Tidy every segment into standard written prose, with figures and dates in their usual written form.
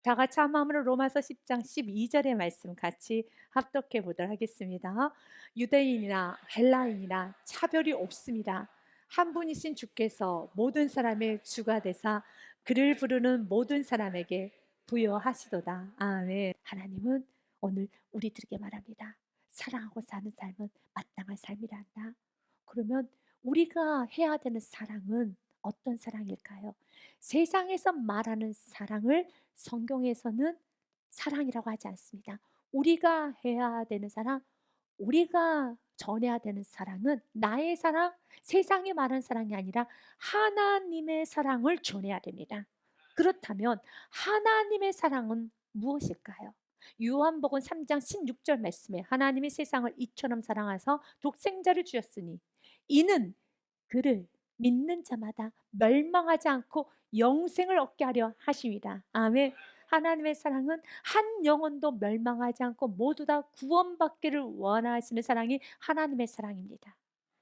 다 같이 한 마음으로 로마서 10장 12절의 말씀 같이 합독해 보도록 하겠습니다. 유대인이나 헬라인이나 차별이 없습니다. 한 분이신 주께서 모든 사람의 주가 되사 그를 부르는 모든 사람에게 부여하시도다. 아멘. 하나님은 오늘 우리들에게 말합니다. 사랑하고 사는 삶은 마땅한 삶이란다. 그러면 우리가 해야 되는 사랑은 어떤 사랑일까요? 세상에서 말하는 사랑을 성경에서는 사랑이라고 하지 않습니다. 우리가 해야 되는 사랑, 우리가 전해야 되는 사랑은 나의 사랑, 세상이 말하는 사랑이 아니라 하나님의 사랑을 전해야 됩니다. 그렇다면 하나님의 사랑은 무엇일까요? 요한복음 3장 16절 말씀에 하나님이 세상을 이처럼 사랑하사 독생자를 주셨으니 이는 그를 믿는 자마다 멸망하지 않고 영생을 얻게 하려 하심이다. 아멘. 하나님의 사랑은 한 영혼도 멸망하지 않고 모두 다 구원받기를 원하시는 사랑이 하나님의 사랑입니다.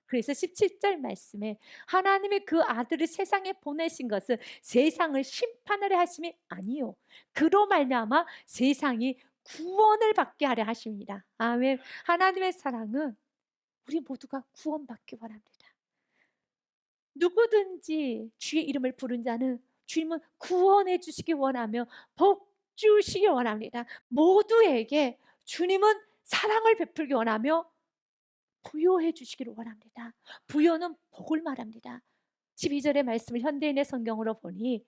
그래서 17절 말씀에 하나님의 그 아들을 세상에 보내신 것은 세상을 심판하려 하심이 아니요 그로 말미암아 세상이 구원을 받게 하려 하십니다. 아멘. 하나님의 사랑은 우리 모두가 구원받기 원합니다. 누구든지 주의 이름을 부른 자는 주님은 구원해 주시기 원하며 복 주시기 원합니다. 모두에게 주님은 사랑을 베풀기 원하며 부여해 주시기를 원합니다. 부여는 복을 말합니다. 12절의 말씀을 현대인의 성경으로 보니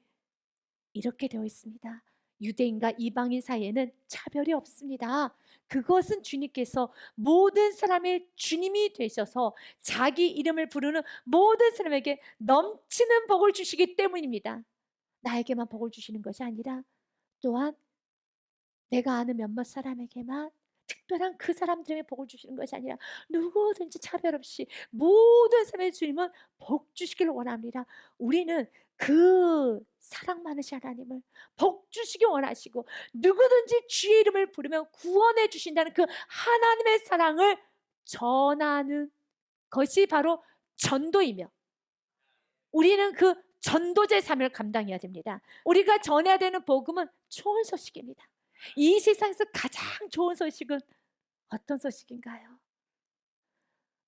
이렇게 되어 있습니다. 유대인과 이방인 사이에는 차별이 없습니다. 그것은 주님께서 모든 사람의 주님이 되셔서 자기 이름을 부르는 모든 사람에게 넘치는 복을 주시기 때문입니다. 나에게만 복을 주시는 것이 아니라 또한 내가 아는 몇몇 사람에게만 특별한 그 사람들에게 복을 주시는 것이 아니라 누구든지 차별 없이 모든 사람의 주님은 복 주시기를 원합니다. 우리는 그 사랑 많으신 하나님을 복 주시기 원하시고 누구든지 주의 이름을 부르면 구원해 주신다는 그 하나님의 사랑을 전하는 것이 바로 전도이며 우리는 그 전도자의 삶을 감당해야 됩니다. 우리가 전해야 되는 복음은 좋은 소식입니다. 이 세상에서 가장 좋은 소식은 어떤 소식인가요?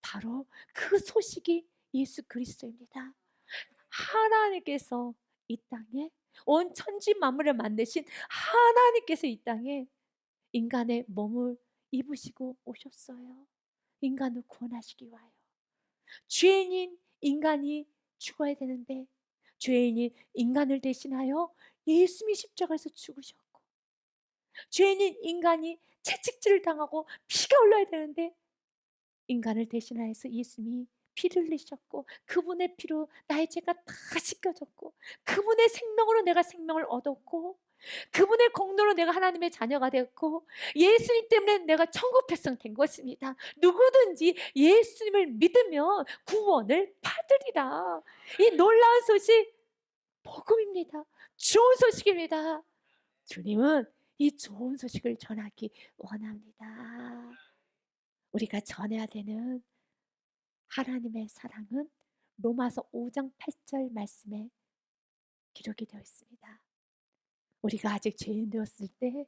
바로 그 소식이 예수 그리스도입니다. 하나님께서 이 땅에 온 천지 만물을 만드신 하나님께서 이 땅에 인간의 몸을 입으시고 오셨어요. 인간을 구원하시기 위하여. 죄인인 인간이 죽어야 되는데 죄인인 인간을 대신하여 예수님이 십자가에서 죽으셨고 죄인인 인간이 채찍질을 당하고 피가 흘러야 되는데 인간을 대신하여서 예수님이 피를 흘리셨고 그분의 피로 나의 죄가 다 씻겨졌고 그분의 생명으로 내가 생명을 얻었고 그분의 공로로 내가 하나님의 자녀가 되었고 예수님 때문에 내가 천국 백성 된 것입니다. 누구든지 예수님을 믿으면 구원을 받으리라. 이 놀라운 소식 복음입니다. 좋은 소식입니다. 주님은 이 좋은 소식을 전하기 원합니다. 우리가 전해야 되는 하나님의 사랑은 로마서 5장 8절 말씀에 기록이 되어 있습니다. 우리가 아직 죄인 되었을 때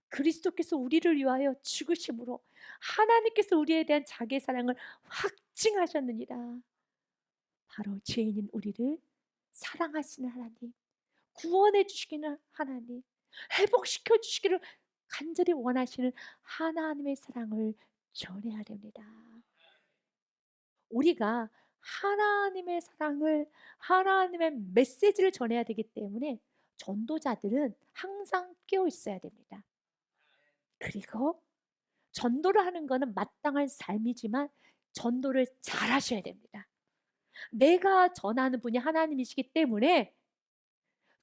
그리스도께서 우리를 위하여 죽으심으로 하나님께서 우리에 대한 자기의 사랑을 확증하셨느니라. 바로 죄인인 우리를 사랑하시는 하나님, 구원해 주시기는 하나님, 회복시켜 주시기를 간절히 원하시는 하나님의 사랑을 전해야 됩니다. 우리가 하나님의 사랑을, 하나님의 메시지를 전해야 되기 때문에 전도자들은 항상 깨어 있어야 됩니다. 그리고 전도를 하는 것은 마땅한 삶이지만 전도를 잘 하셔야 됩니다. 내가 전하는 분이 하나님이시기 때문에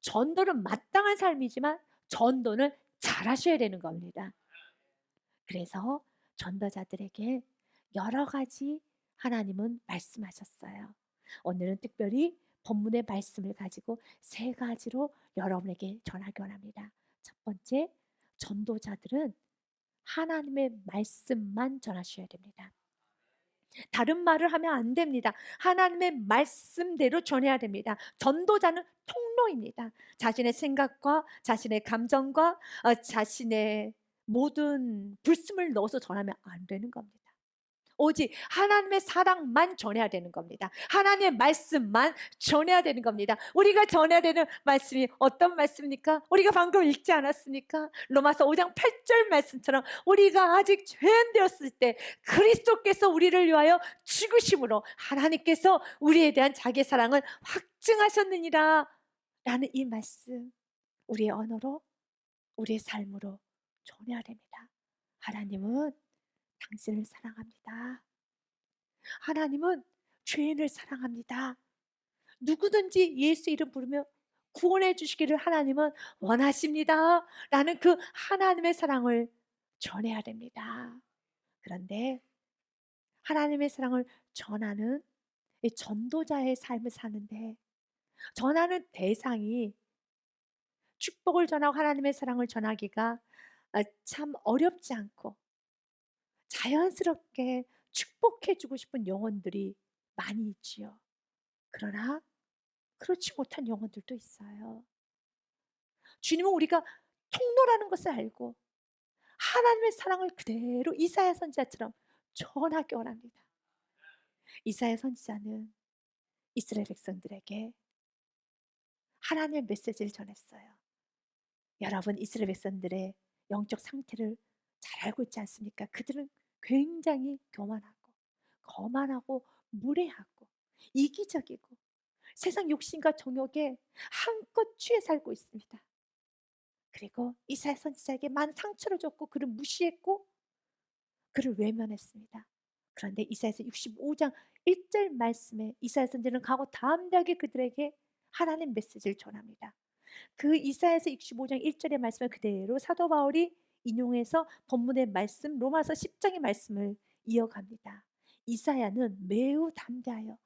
전도는 마땅한 삶이지만 전도는 잘 하셔야 되는 겁니다. 그래서 전도자들에게 여러 가지 하나님은 말씀하셨어요. 오늘은 특별히 본문의 말씀을 가지고 세 가지로 여러분에게 전하기 원합니다. 첫 번째, 전도자들은 하나님의 말씀만 전하셔야 됩니다. 다른 말을 하면 안 됩니다. 하나님의 말씀대로 전해야 됩니다. 전도자는 통로입니다. 자신의 생각과 자신의 감정과 자신의 모든 불씀을 넣어서 전하면 안 되는 겁니다. 오직 하나님의 사랑만 전해야 되는 겁니다. 하나님의 말씀만 전해야 되는 겁니다. 우리가 전해야 되는 말씀이 어떤 말씀입니까? 우리가 방금 읽지 않았습니까? 로마서 5장 8절 말씀처럼 우리가 아직 죄인 되었을 때 그리스도께서 우리를 위하여 죽으심으로 하나님께서 우리에 대한 자기 사랑을 확증하셨느니라 라는 이 말씀, 우리의 언어로, 우리의 삶으로 전해야 됩니다. 하나님은 당신을 사랑합니다. 하나님은 죄인을 사랑합니다. 누구든지 예수 이름 부르며 구원해 주시기를 하나님은 원하십니다. 라는 그 하나님의 사랑을 전해야 됩니다. 그런데 하나님의 사랑을 전하는 이 전도자의 삶을 사는데, 전하는 대상이 축복을 전하고 하나님의 사랑을 전하기가 참 어렵지 않고 자연스럽게 축복해 주고 싶은 영혼들이 많이 있지요. 그러나 그렇지 못한 영혼들도 있어요. 주님은 우리가 통로라는 것을 알고 하나님의 사랑을 그대로 이사야 선지자처럼 전하기 원합니다. 이사야 선지자는 이스라엘 백성들에게 하나님의 메시지를 전했어요. 여러분, 이스라엘 백성들의 영적 상태를 잘 알고 있지 않습니까? 그들은 굉장히 교만하고 거만하고 무례하고 이기적이고 세상 욕심과 정욕에 한껏 취해 살고 있습니다. 그리고 이사야 선지자에게 많은 상처를 줬고 그를 무시했고 그를 외면했습니다. 그런데 이사야서 65장 1절 말씀에 이사야 선지자는 가고 담대하게 그들에게 하나님 메시지를 전합니다. 그 이사야서 65장 1절의 말씀을 그대로 사도 바울이 인용해서 본문의 말씀 로마서 10장의 말씀을 이어갑니다. 이사야는 매우 담대하여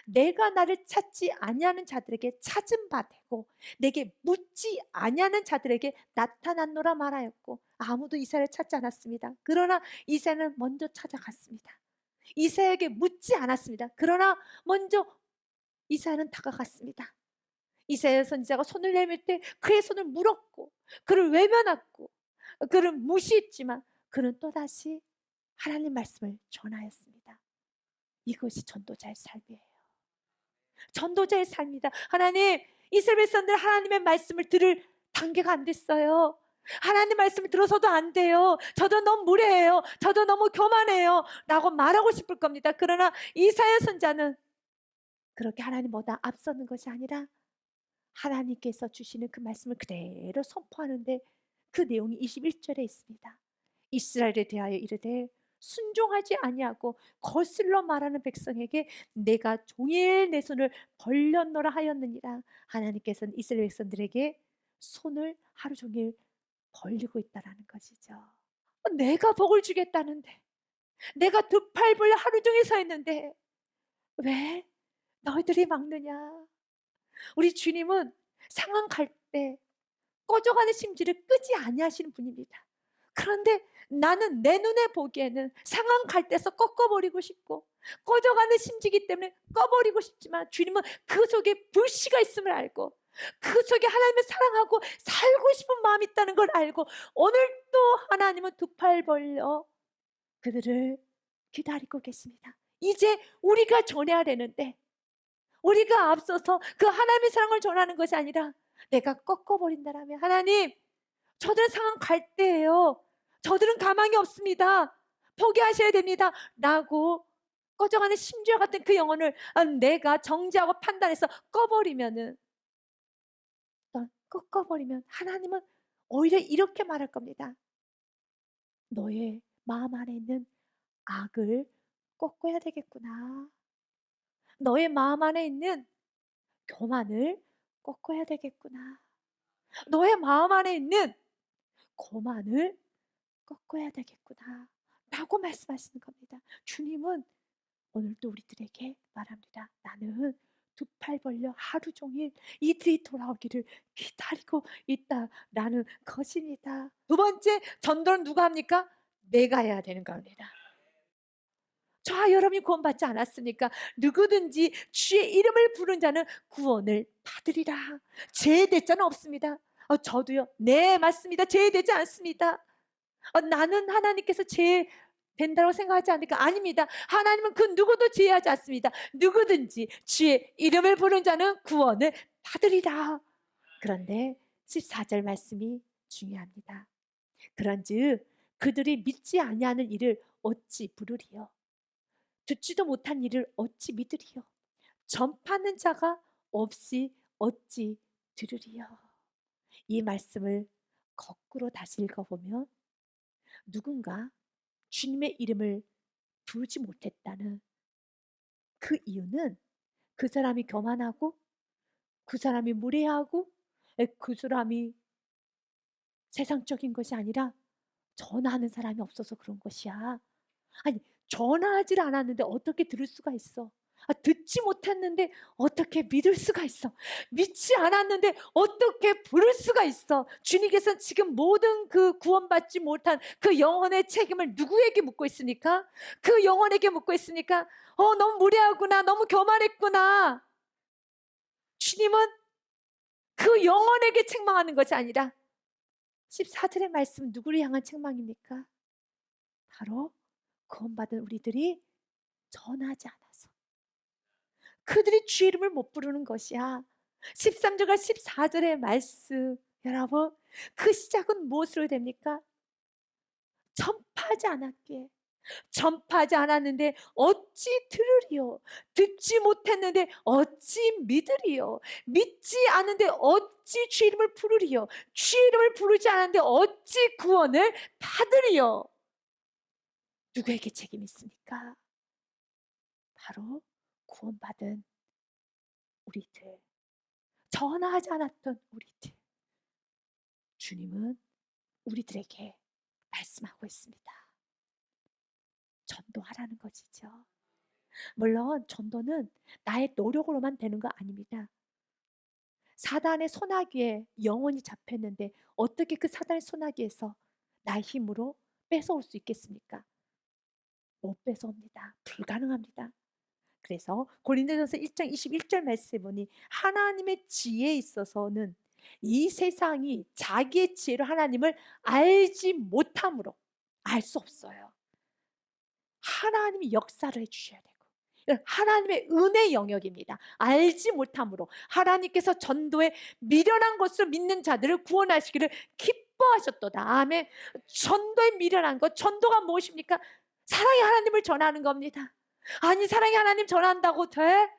내가 나를 찾지 아니하는 자들에게 찾은 바 되고 내게 묻지 아니하는 자들에게 나타났노라 말하였고, 아무도 이사야를 찾지 않았습니다. 그러나 이사야는 먼저 찾아갔습니다. 이사야에게 묻지 않았습니다. 그러나 먼저 이사야는 다가갔습니다. 이사야 선지자가 손을 내밀 때 그의 손을 물었고 그를 외면했고 그를 무시했지만 그는 또다시 하나님 말씀을 전하였습니다. 이것이 전도자의 삶이에요. 전도자의 삶이다. 하나님, 이스라엘 백성들 하나님의 말씀을 들을 단계가 안 됐어요. 하나님 말씀을 들어서도 안 돼요. 저도 너무 무례해요. 저도 너무 교만해요. 라고 말하고 싶을 겁니다. 그러나 이사야 선자는 그렇게 하나님보다 앞서는 것이 아니라 하나님께서 주시는 그 말씀을 그대로 선포하는데, 그 내용이 21절에 있습니다. 이스라엘에 대하여 이르되 순종하지 아니하고 거슬러 말하는 백성에게 내가 종일 내 손을 벌렸노라 하였느니라. 하나님께서는 이스라엘 백성들에게 손을 하루 종일 벌리고 있다라는 것이죠. 내가 복을 주겠다는데, 내가 두 팔 벌려 하루 종일 서 있는데 왜 너희들이 막느냐. 우리 주님은 상황 갈 때 꺼져가는 심지를 끄지 아니하시는 분입니다. 그런데 나는 내 눈에 보기에는 상황 갈 때서 꺾어버리고 싶고 꺼져가는 심지기 때문에 꺼버리고 싶지만, 주님은 그 속에 불씨가 있음을 알고 그 속에 하나님을 사랑하고 살고 싶은 마음이 있다는 걸 알고 오늘도 하나님은 두 팔 벌려 그들을 기다리고 계십니다. 이제 우리가 전해야 되는데 우리가 앞서서 그 하나님의 사랑을 전하는 것이 아니라 내가 꺾어버린다라면, 하나님, 저들은 상황 갈 때예요. 저들은 가망이 없습니다. 포기하셔야 됩니다. 라고 꺼져가는 심지와 같은 그 영혼을 내가 정지하고 판단해서 꺼버리면은, 꺾어버리면 하나님은 오히려 이렇게 말할 겁니다. 너의 마음 안에 있는 악을 꺾어야 되겠구나. 너의 마음 안에 있는 교만을 꺾어야 되겠구나. 너의 마음 안에 있는 고만을 꺾어야 되겠구나 라고 말씀하시는 겁니다. 주님은 오늘도 우리들에게 말합니다. 나는 두 팔 벌려 하루 종일 이들이 돌아오기를 기다리고 있다라는 것입니다. 두 번째, 전도는 누가 합니까? 내가 해야 되는 겁니다. 저와 여러분이 구원받지 않았습니까? 누구든지 주의 이름을 부른 자는 구원을 받으리라. 제외대자는 없습니다. 저도요. 네, 맞습니다. 제외되지 않습니다. 나는 하나님께서 제외된다고 생각하지 않으니까 아닙니다. 하나님은 그 누구도 제외하지 않습니다. 누구든지 주의 이름을 부른 자는 구원을 받으리라. 그런데 14절 말씀이 중요합니다. 그런즉 그들이 믿지 아니하는 일을 어찌 부르리요? 듣지도 못한 일을 어찌 믿으리요? 전파하는 자가 없이 어찌 들으리요? 이 말씀을 거꾸로 다시 읽어보면 누군가 주님의 이름을 부르지 못했다는 그 이유는 그 사람이 교만하고 그 사람이 무례하고 그 사람이 세상적인 것이 아니라 전화하는 사람이 없어서 그런 것이야. 아니, 전화하질 않았는데 어떻게 들을 수가 있어? 듣지 못했는데 어떻게 믿을 수가 있어? 믿지 않았는데 어떻게 부를 수가 있어? 주님께서는 지금 모든 그 구원받지 못한 그 영혼의 책임을 누구에게 묻고 있습니까? 그 영혼에게 묻고 있으니까 너무 무례하구나, 너무 교만했구나. 주님은 그 영혼에게 책망하는 것이 아니라 14절의 말씀 누구를 향한 책망입니까? 바로 구원받은 우리들이 전하지 않아서 그들이 주 이름을 못 부르는 것이야. 13절과 14절의 말씀, 여러분, 그 시작은 무엇으로 됩니까? 전파하지 않았기에. 전파하지 않았는데 어찌 들으리요? 듣지 못했는데 어찌 믿으리요? 믿지 않은데 어찌 주 이름을 부르리요? 주 이름을 부르지 않았는데 어찌 구원을 받으리요? 누구에게 책임이 있습니까? 바로 구원받은 우리들, 전하지 않았던 우리들. 주님은 우리들에게 말씀하고 있습니다. 전도하라는 것이죠. 물론 전도는 나의 노력으로만 되는 거 아닙니다. 사단의 소나기에 영혼이 잡혔는데 어떻게 그 사단의 소나기에서 나의 힘으로 뺏어올 수 있겠습니까? 못 뺏어옵니다. 불가능합니다. 그래서 고린도전서 1장 21절 말씀에 보니 하나님의 지혜에 있어서는 이 세상이 자기의 지혜로 하나님을 알지 못함으로 알 수 없어요. 하나님이 역사를 해주셔야 되고 하나님의 은혜 영역입니다. 알지 못함으로 하나님께서 전도에 미련한 것을 믿는 자들을 구원하시기를 기뻐하셨도다. 아멘. 전도에 미련한 것, 전도가 무엇입니까? 사랑의 하나님을 전하는 겁니다. 아니, 사랑의 하나님 전한다고 돼?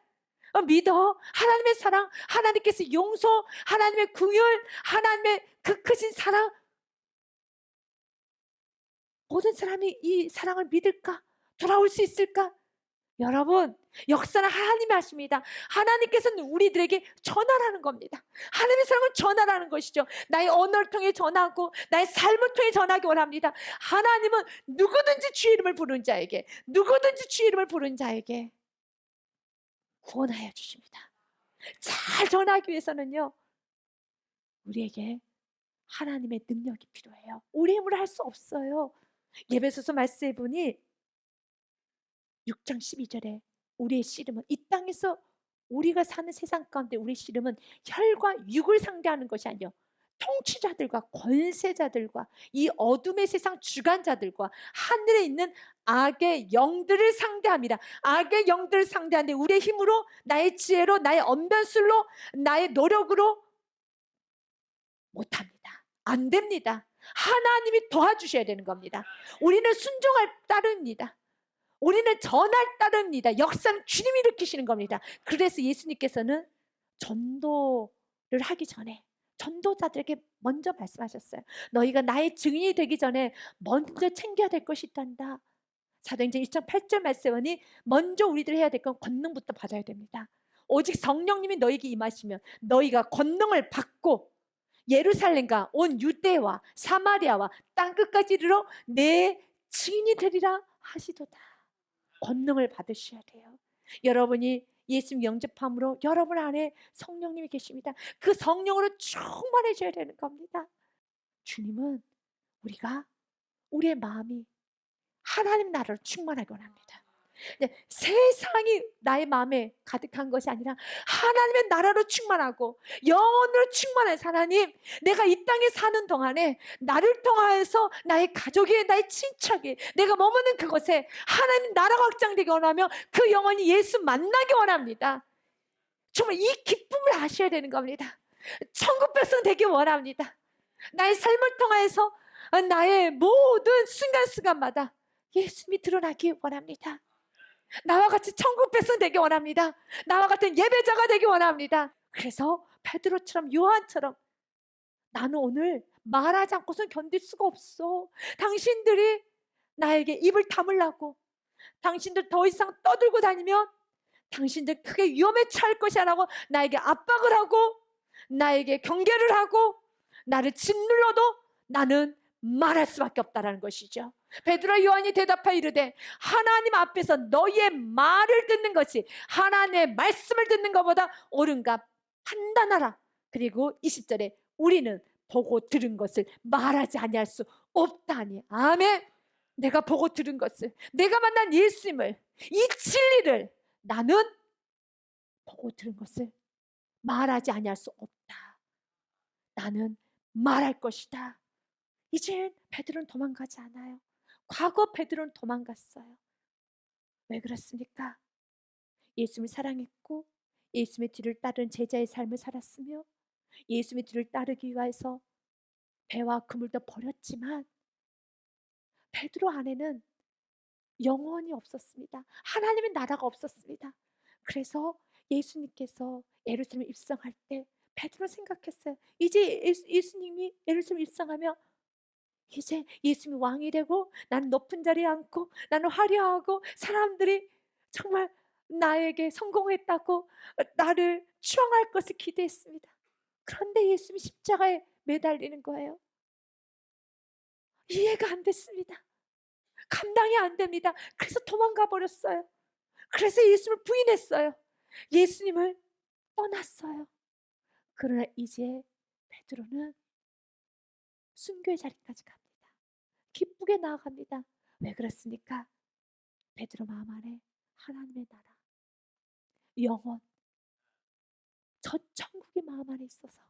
믿어. 하나님의 사랑, 하나님께서 용서, 하나님의 긍휼, 하나님의 그 크신 사랑. 모든 사람이 이 사랑을 믿을까? 돌아올 수 있을까? 여러분, 역사는 하나님이 하십니다. 하나님께서는 우리들에게 전하라는 겁니다. 하나님의 사랑을 전하라는 것이죠. 나의 언어를 통해 전하고 나의 삶을 통해 전하기 원합니다. 하나님은 누구든지 주의 이름을 부르는 자에게, 누구든지 주의 이름을 부르는 자에게 구원하여 주십니다. 잘 전하기 위해서는요, 우리에게 하나님의 능력이 필요해요. 우리 힘으로 할 수 없어요. 예배소서 말씀해 보니 6장 12절에 우리의 씨름은 이 땅에서 우리가 사는 세상 가운데 우리의 씨름은 혈과 육을 상대하는 것이 아니요 통치자들과 권세자들과 이 어둠의 세상 주관자들과 하늘에 있는 악의 영들을 상대합니다. 악의 영들을 상대하는데 우리의 힘으로, 나의 지혜로, 나의 언변술로, 나의 노력으로 못합니다. 안 됩니다. 하나님이 도와주셔야 되는 겁니다. 우리는 순종할 따릅니다. 우리는 전할 따릅니다. 역사는 주님이 일으키시는 겁니다. 그래서 예수님께서는 전도를 하기 전에 전도자들에게 먼저 말씀하셨어요. 너희가 나의 증인이 되기 전에 먼저 챙겨야 될 것이 있단다. 사도행전 1장 8절 말씀하니 먼저 우리들 해야 될 건 권능부터 받아야 됩니다. 오직 성령님이 너희에게 임하시면 너희가 권능을 받고 예루살렘과 온 유대와 사마리아와 땅끝까지 이르러 내 증인이 되리라 하시도다. 권능을 받으셔야 돼요. 여러분이 예수님 영접함으로 여러분 안에 성령님이 계십니다. 그 성령으로 충만해져야 되는 겁니다. 주님은 우리가 우리의 마음이 하나님 나라로 충만하기 원합니다. 네, 세상이 나의 마음에 가득한 것이 아니라 하나님의 나라로 충만하고 영원으로 충만한 하나님, 내가 이 땅에 사는 동안에 나를 통하여서 나의 가족이, 나의 친척이, 내가 머무는 그곳에 하나님 나라가 확장되기 원하며 그 영혼이 예수 만나기 원합니다. 정말 이 기쁨을 아셔야 되는 겁니다. 천국 백성 되기 원합니다. 나의 삶을 통하여서 나의 모든 순간순간마다 예수님이 드러나기 원합니다. 나와 같이 천국 백성 되기 원합니다. 나와 같은 예배자가 되기 원합니다. 그래서 베드로처럼, 요한처럼, 나는 오늘 말하지 않고선 견딜 수가 없어. 당신들이 나에게 입을 다물라고, 당신들 더 이상 떠들고 다니면 당신들 크게 위험에 처할 것이라고 나에게 압박을 하고, 나에게 경계를 하고, 나를 짓눌러도 나는 말할 수밖에 없다라는 것이죠. 베드로와 요한이 대답하여 이르되 하나님 앞에서 너희의 말을 듣는 것이 하나님의 말씀을 듣는 것보다 옳은가 판단하라. 그리고 20절에 우리는 보고 들은 것을 말하지 아니할 수 없다니. 아멘. 내가 보고 들은 것을, 내가 만난 예수님을, 이 진리를 나는 보고 들은 것을 말하지 아니할 수 없다. 나는 말할 것이다. 이제 베드로는 도망가지 않아요. 과거 베드로는 도망갔어요. 왜 그렇습니까? 예수님을 사랑했고 예수님의 뒤를 따른 제자의 삶을 살았으며 예수님의 뒤를 따르기 위해서 배와 그물도 버렸지만 베드로 안에는 영혼이 없었습니다. 하나님의 나라가 없었습니다. 그래서 예수님께서 예루살렘 입성할 때 베드로 생각했어요. 이제 예수님이 예루살렘 입성하며 이제 예수님이 왕이 되고 나는 높은 자리에 앉고 나는 화려하고 사람들이 정말 나에게 성공했다고 나를 추앙할 것을 기대했습니다. 그런데 예수님이 십자가에 매달리는 거예요. 이해가 안 됐습니다. 감당이 안 됩니다. 그래서 도망가 버렸어요. 그래서 예수님을 부인했어요. 예수님을 떠났어요. 그러나 이제 베드로는 순교의 자리까지 갑니다. 기쁘게 나아갑니다. 왜 그렇습니까? 베드로 마음 안에 하나님의 나라, 영원, 저 천국의 마음 안에 있어서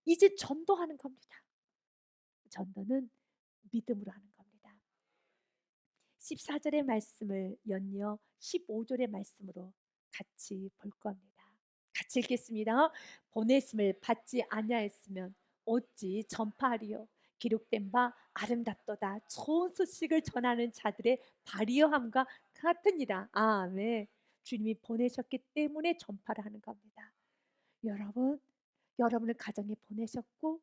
이제 전도하는 겁니다. 전도는 믿음으로 하는 겁니다. 14절의 말씀을 연이어 15절의 말씀으로 같이 볼 겁니다. 같이 읽겠습니다. 보내심을 받지 아니하였으면 어찌 전파하리요. 기록된 바 아름답도다. 좋은 소식을 전하는 자들의 발이여함과 같으니라. 아멘. 주님이 보내셨기 때문에 전파를 하는 겁니다. 여러분, 여러분을 가정에 보내셨고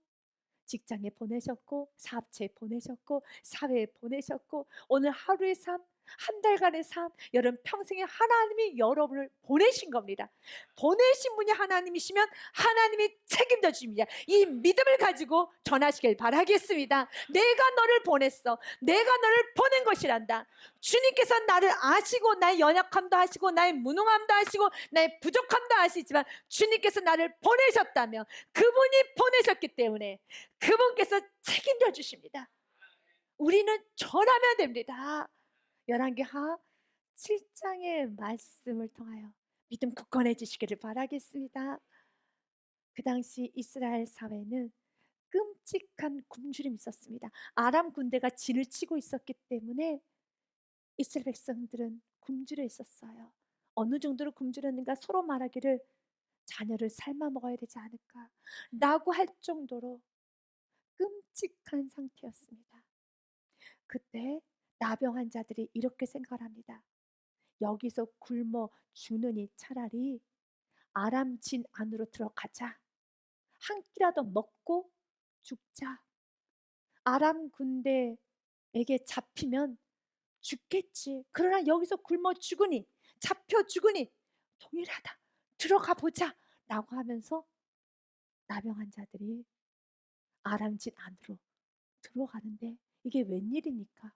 직장에 보내셨고 사업체에 보내셨고 사회에 보내셨고 오늘 하루의 삶, 한 달간의 삶, 여러분 평생에 하나님이 여러분을 보내신 겁니다. 보내신 분이 하나님이시면 하나님이 책임져 주십니다. 이 믿음을 가지고 전하시길 바라겠습니다. 내가 너를 보냈어. 내가 너를 보낸 것이란다. 주님께서 나를 아시고 나의 연약함도 아시고 나의 무능함도 아시고 나의 부족함도 아시지만 주님께서 나를 보내셨다면 그분이 보내셨기 때문에 그분께서 책임져 주십니다. 우리는 전하면 됩니다. 열왕기하 7장의 말씀을 통하여 믿음 굳건해 주시기를 바라겠습니다. 그 당시 이스라엘 사회는 끔찍한 굶주림이 있었습니다. 아람 군대가 진을 치고 있었기 때문에 이스라엘 백성들은 굶주려 있었어요. 어느 정도로 굶주렸는가 서로 말하기를 자녀를 삶아 먹어야 되지 않을까 라고 할 정도로 끔찍한 상태였습니다. 그때 나병 환자들이 이렇게 생각을 합니다. 여기서 굶어 죽느니 차라리 아람 진 안으로 들어가자. 한 끼라도 먹고 죽자. 아람 군대에게 잡히면 죽겠지. 그러나 여기서 굶어 죽으니, 잡혀 죽으니 동일하다. 들어가 보자 라고 하면서 나병 환자들이 아람진 안으로 들어가는데 이게 웬일입니까?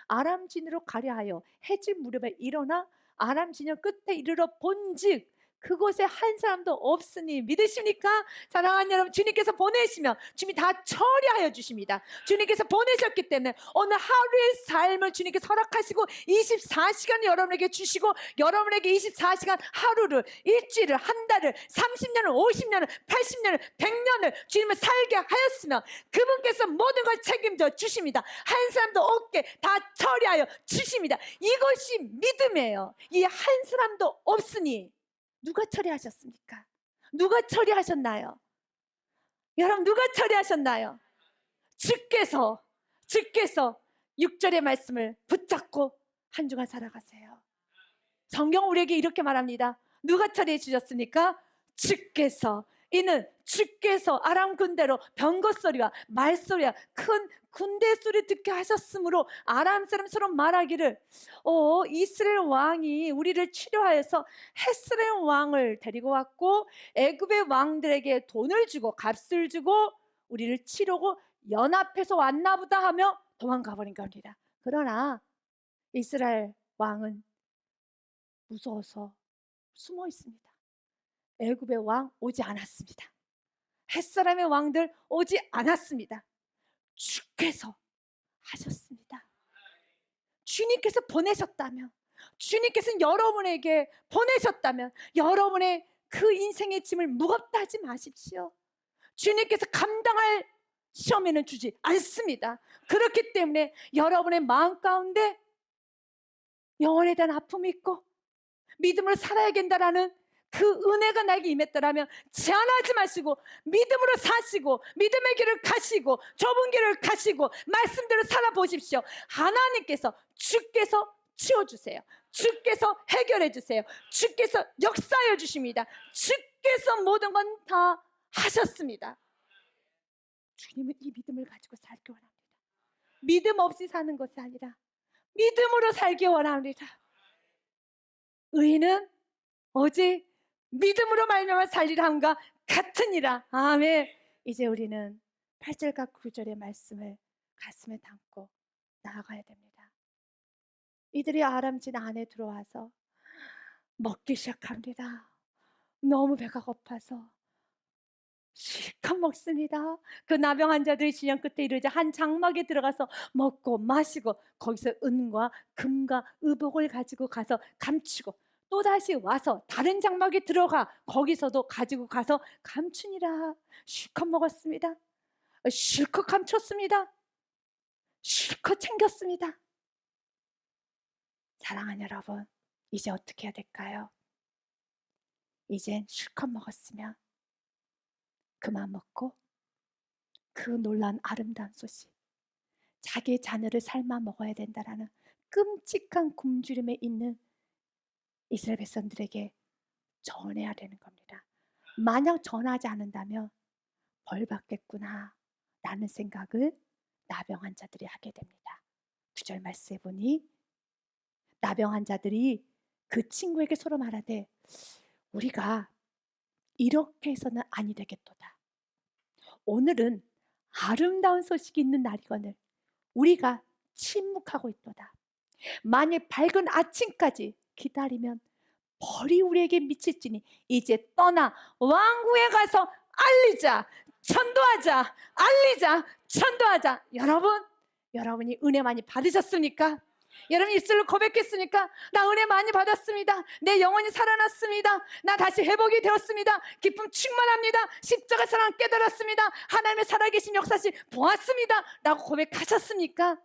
아람진으로 가려 하여 해질 무렵에 일어나 아람진영 끝에 이르러 본즉 그곳에 한 사람도 없으니 믿으십니까? 사랑하는 여러분, 주님께서 보내시면 주님이 다 처리하여 주십니다. 주님께서 보내셨기 때문에 오늘 하루의 삶을 주님께서 허락하시고 24시간 여러분에게 주시고, 여러분에게 24시간 하루를, 일주일을, 한 달을, 30년을, 50년을, 80년을, 100년을 주님을 살게 하였으면 그분께서 모든 걸 책임져 주십니다. 한 사람도 없게 다 처리하여 주십니다. 이것이 믿음이에요. 이 한 사람도 없으니 누가 처리하셨습니까? 누가 처리하셨나요? 여러분, 누가 처리하셨나요? 주께서 6절의 말씀을 붙잡고 한 주간 살아가세요. 성경 우리에게 이렇게 말합니다. 누가 처리해 주셨습니까? 주께서. 이는 주께서 아람 군대로 병거 소리와 말소리와 큰 군대 소리 듣게 하셨으므로 아람 사람 서로 말하기를 이스라엘 왕이 우리를 치료하여서 헷스레 왕을 데리고 왔고 애굽의 왕들에게 돈을 주고 값을 주고 우리를 치려고 연합해서 왔나 보다 하며 도망가 버린 겁니다. 그러나 이스라엘 왕은 무서워서 숨어 있습니다. 애굽의 왕 오지 않았습니다. 햇사람의 왕들 오지 않았습니다. 주께서 하셨습니다. 주님께서 보내셨다면, 주님께서 여러분에게 보내셨다면 여러분의 그 인생의 짐을 무겁다 하지 마십시오. 주님께서 감당할 시험에는 주지 않습니다. 그렇기 때문에 여러분의 마음 가운데 영혼에 대한 아픔이 있고 믿음으로 살아야 된다라는 그 은혜가 나에게 임했더라면 제한하지 마시고 믿음으로 사시고 믿음의 길을 가시고 좁은 길을 가시고 말씀대로 살아보십시오. 하나님께서, 주께서 치워주세요. 주께서 해결해 주세요. 주께서 역사해 주십니다. 주께서 모든 건 다 하셨습니다. 주님은 이 믿음을 가지고 살기 원합니다. 믿음 없이 사는 것이 아니라 믿음으로 살기 원합니다. 의인은 오직 믿음으로 말미암아 살리라 함과 같으니라. 아멘. 이제 우리는 8절과 9절의 말씀을 가슴에 담고 나아가야 됩니다. 이들이 아람진 안에 들어와서 먹기 시작합니다. 너무 배가 고파서 실컷 먹습니다. 그 나병 환자들이 진영 끝에 이르자 한 장막에 들어가서 먹고 마시고 거기서 은과 금과 의복을 가지고 가서 감추고 또다시 와서 다른 장막에 들어가 거기서도 가지고 가서 감추니라. 실컷 먹었습니다. 실컷 감췄습니다. 실컷 챙겼습니다. 사랑하는 여러분, 이제 어떻게 해야 될까요? 이젠 실컷 먹었으면 그만 먹고 그 놀라운 아름다운 소식, 자기의 자녀를 삶아 먹어야 된다라는 끔찍한 굶주림에 있는 이스라엘 백성들에게 전해야 되는 겁니다. 만약 전하지 않는다면 벌 받겠구나 라는 생각을 나병 환자들이 하게 됩니다. 9절 말씀해 보니 나병 환자들이 그 친구에게 서로 말하되 우리가 이렇게 해서는 아니 되겠도다. 오늘은 아름다운 소식이 있는 날이거늘 우리가 침묵하고 있도다. 만일 밝은 아침까지 기다리면 벌이 우리에게 미칠지니 이제 떠나 왕궁에 가서 알리자, 전도하자, 알리자, 전도하자. 여러분이 은혜 많이 받으셨습니까? 여러분 입술로 고백했습니까? 나 은혜 많이 받았습니다. 내 영혼이 살아났습니다. 나 다시 회복이 되었습니다. 기쁨 충만합니다. 십자가 사랑 깨달았습니다. 하나님의 살아계신 역사실 보았습니다 라고 고백하셨습니까?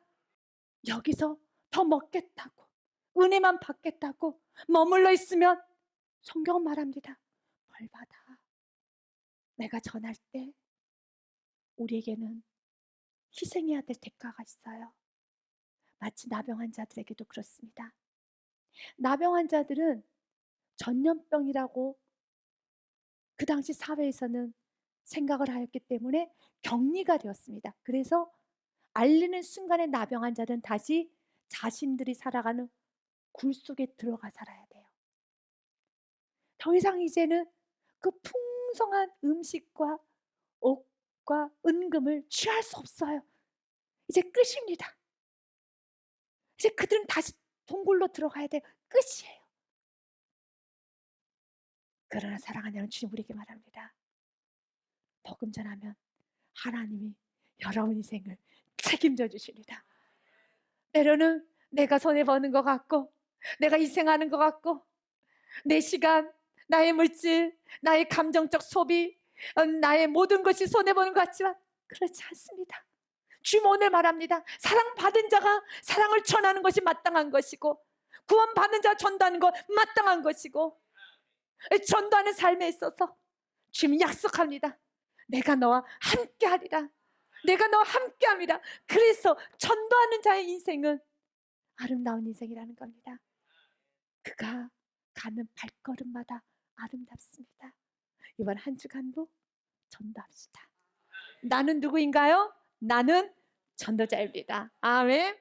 여기서 더 먹겠다고, 은혜만 받겠다고 머물러 있으면 성경은 말합니다. 벌 받아. 내가 전할 때 우리에게는 희생해야 될 대가가 있어요. 마치 나병 환자들에게도 그렇습니다. 나병 환자들은 전염병이라고 그 당시 사회에서는 생각을 하였기 때문에 격리가 되었습니다. 그래서 알리는 순간에 나병 환자들은 다시 자신들이 살아가는 굴 속에 들어가 살아야 돼요. 더 이상 이제는 그 풍성한 음식과 옷과 은금을 취할 수 없어요. 이제 끝입니다. 이제 그들은 다시 동굴로 들어가야 돼요. 끝이에요. 그러나 사랑하는 주님 우리에게 말합니다. 복음 전하면 하나님이 여러분 인생을 책임져 주십니다. 때로는 내가 손해보는 것 같고, 내가 희생하는 것 같고, 내 시간, 나의 물질, 나의 감정적 소비, 나의 모든 것이 손해보는 것 같지만 그렇지 않습니다. 주님 오늘 말합니다. 사랑받은 자가 사랑을 전하는 것이 마땅한 것이고, 구원받는 자가 전도하는 것 마땅한 것이고, 전도하는 삶에 있어서 주님 약속합니다. 내가 너와 함께하리라. 내가 너와 함께합니다. 그래서 전도하는 자의 인생은 아름다운 인생이라는 겁니다. 그가 가는 발걸음마다 아름답습니다. 이번 한 주간도 전도합시다. 나는 누구인가요? 나는 전도자입니다. 아멘.